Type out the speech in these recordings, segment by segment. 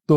تو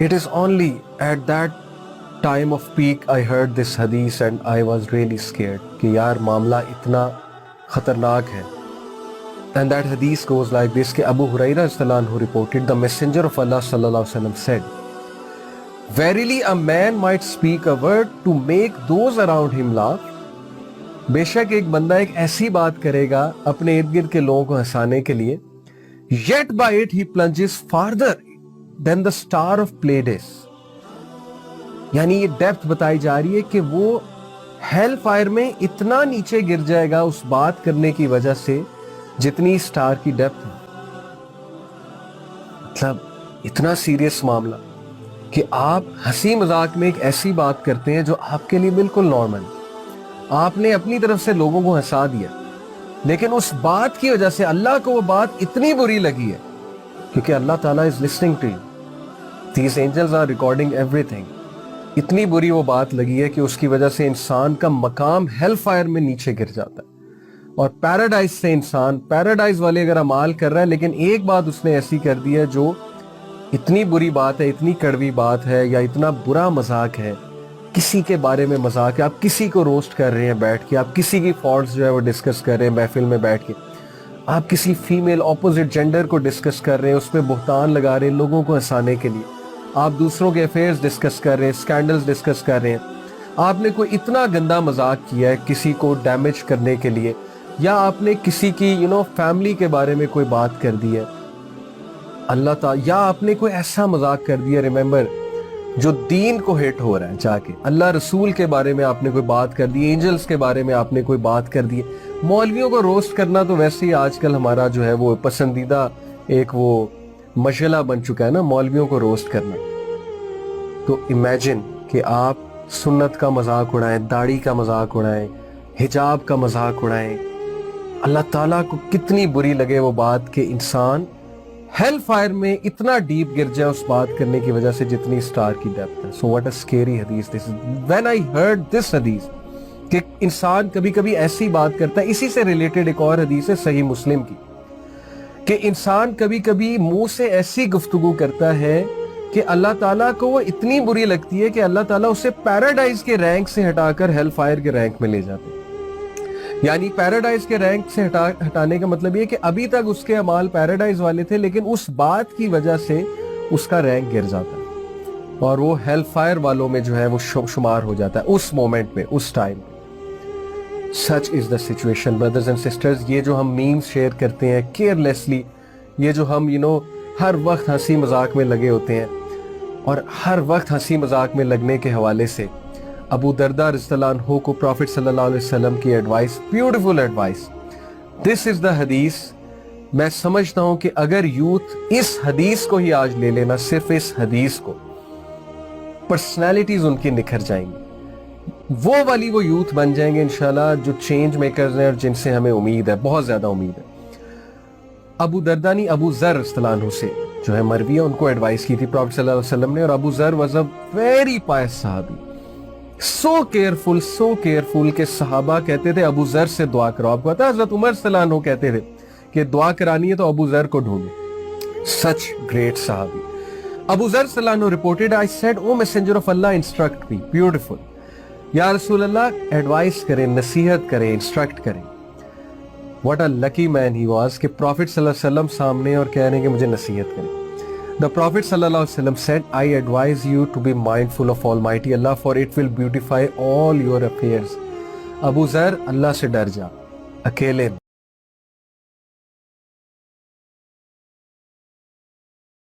it is only at that time of peak I heard this hadith and I was really scared کہ یار معاملہ اتنا خطرناک ہے. And that hadith goes like this کہ Abu Hurairah who reported the messenger of Allah sallallahu alaihi wasallam said, verily a man might speak a word to make those around him laugh. بے شک ایک بندہ ایک ایسی بات کرے گا اپنے ارد گرد کے لوگوں کو ہنسانے کے لیے, yet by it he plunges farther than the star of Pleiades. یعنی یہ ڈیپتھ بتائی جا رہی ہے کہ وہ ہیل فائر میں اتنا نیچے گر جائے گا اس بات کرنے کی وجہ سے جتنی سٹار کی ڈیپتھ ہے. مطلب اتنا سیریس معاملہ کہ آپ ہنسی مذاق میں ایک ایسی بات کرتے ہیں جو آپ کے لیے بالکل نارمل. آپ نے اپنی طرف سے لوگوں کو ہنسا دیا, لیکن اس بات کی وجہ سے اللہ کو وہ بات اتنی بری لگی ہے, کیونکہ اللہ تعالیٰ is listening to you. These angels are recording everything. اتنی بری وہ بات لگی ہے کہ اس کی وجہ سے انسان کا مقام ہیل فائر میں نیچے گر جاتا ہے, اور پیراڈائز سے انسان پیراڈائز والے اگر عمال کر رہا ہے لیکن ایک بات اس نے ایسی کر دی ہے جو اتنی بری بات ہے, اتنی کڑوی بات ہے, یا اتنا برا مذاق ہے, کسی کے بارے میں مذاق ہے, آپ کسی کو روسٹ کر رہے ہیں بیٹھ کے, آپ کسی کی فالٹس جو ہے وہ ڈسکس کر رہے ہیں محفل میں بیٹھ کے, آپ کسی فیمیل اپوزٹ جینڈر کو ڈسکس کر رہے ہیں, اس پہ بہتان لگا رہے ہیں لوگوں کو ہنسانے کے لیے, آپ دوسروں کے افیئرز ڈسکس کر رہے ہیں, سکینڈلز ڈسکس کر رہے ہیں, آپ نے کوئی اتنا گندا مذاق کیا ہے کسی کو ڈیمیج کرنے کے لیے, یا آپ نے کسی کی فیملی کے بارے میں کوئی بات کر دی ہے اللہ تعالیٰ, یا آپ نے کوئی ایسا مذاق کر دیا ریممبر جو دین کو ہٹ ہو رہا ہے, جا کے اللہ رسول کے بارے میں آپ نے کوئی بات کر دی, اینجلز کے بارے میں آپ نے کوئی بات کر دی. مولویوں کو روسٹ کرنا تو ویسے ہی آج کل ہمارا جو ہے وہ پسندیدہ ایک وہ مشغلہ بن چکا ہے نا, مولویوں کو روسٹ کرنا. تو امیجن کہ آپ سنت کا مذاق اڑائیں, داڑھی کا مذاق اڑائیں, حجاب کا مذاق اڑائیں, اللہ تعالیٰ کو کتنی بری لگے وہ بات کہ انسان ہیل فائر میں اتنا ڈیپ گر جائے اس بات کرنے کی وجہ سے جتنی سٹار کی ڈیپتھ ہے. سو واٹ اے اسکیری حدیث دس از. وین آئی ہرڈ دس حدیث کہ انسان کبھی کبھی ایسی بات کرتا ہے, اسی سے ریلیٹڈ ایک اور حدیث ہے صحیح مسلم کی, کہ انسان کبھی کبھی منہ سے ایسی گفتگو کرتا ہے کہ اللہ تعالیٰ کو وہ اتنی بری لگتی ہے کہ اللہ تعالیٰ اسے پیراڈائز کے رینک سے ہٹا کر ہیل فائر کے رینک میں لے جاتے ہیں. یعنی پیراڈائز کے رینک سے ہٹانے کا مطلب یہ کہ ابھی تک اس کے اعمال پیراڈائز والے تھے, لیکن اس بات کی وجہ سے اس کا رینک گر جاتا ہے اور وہ ہیل فائر والوں میں جو ہے وہ شمار ہو جاتا ہے اس مومنٹ میں, اس ٹائم میں. Such is the situation brothers and sisters. یہ جو ہم میمز شیئر کرتے ہیں کیئرلیسلی, یہ جو ہم ہر وقت ہنسی مذاق میں لگے ہوتے ہیں, اور ہر وقت ہنسی مذاق میں لگنے کے حوالے سے ابو دردہ رضی اللہ عنہ کو پروفٹ صلی اللہ علیہ وسلم کی ایڈوائس, بیوٹیفل ایڈوائس, دس از دا حدیث. میں سمجھتا ہوں کہ اگر یوتھ اس حدیث کو ہی آج لے لینا, صرف اس حدیث کو, پرسنالٹیز ان کی نکھر جائیں گی, وہ والی وہ یوتھ بن جائیں گے انشاءاللہ جو چینج میکرز ہیں اور جن سے ہمیں امید ہے, بہت زیادہ امید ہے. ابو دردہ نہیں, ابو ذر رضی اللہ عنہ سے جو ہے مروی ہے, ان کو ایڈوائس کی تھی پروفٹ صلی اللہ علیہ وسلم نے, اور ابو ذر واز اے ویری پائس صحابی, سو کیئرفل کہ صحابہ کہتے تھے ابو ذر سے دعا کرو. آپ کو پتا حضرت عمر صلی اللہ عنہ کہتے تھے کہ دعا کرانی ہے تو ابو ذر کو ڈھونڈو. سچ گریٹ صحابی. ابو ذر صلی اللہ عنہ reported, I said, O messenger of Allah, instruct me. Beautiful. یا رسول اللہ ایڈوائس کریں, نصیحت کریں, انسٹرکٹ کریں. What a lucky man he was کہ پروفٹ صلی اللہ علیہ وسلم سامنے اور کہہ رہے ہیں کہ مجھے نصیحت کریں. The Prophet صلی اللہ علیہ وسلم said, I advise you to be mindful of Almighty Allah for it will beautify all your affairs. ابو ذر اللہ سے ڈر جا, اکیلے میں